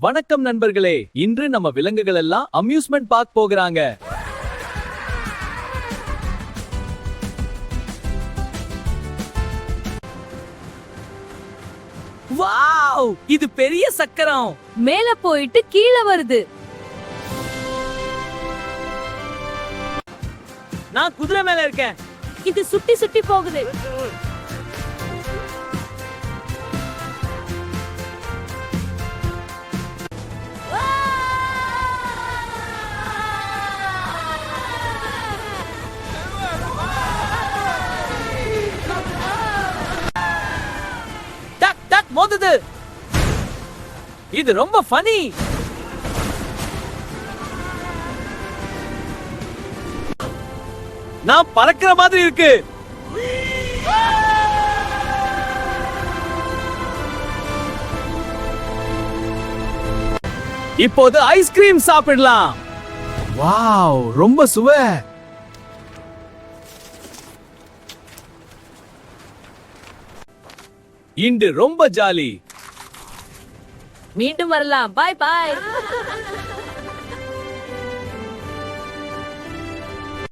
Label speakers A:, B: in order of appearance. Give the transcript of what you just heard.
A: வணக்கம் நண்பர்களே, இன்று நம்ம விலங்குகள் எல்லாம் அம்யூஸ்மெண்ட் பார்க் போகிறாங்க. வாவ், இது பெரிய சக்கரம்.
B: மேல போயிட்டு கீழே வருது.
A: நான் குதிரை மேல இருக்கேன்.
B: இது சுத்தி சுத்தி போகுது.
A: டக் டக் மோதுது. இது ரொம்ப ஃபனி. நான் பறக்கிற மாதிரி இருக்கு. இப்போது ஐஸ்கிரீம் சாப்பிடலாம். வாவ், ரொம்ப சுவை. இன்று ரொம்ப ஜாலி.
B: மீண்டும் வரலாம். பாய் பாய்.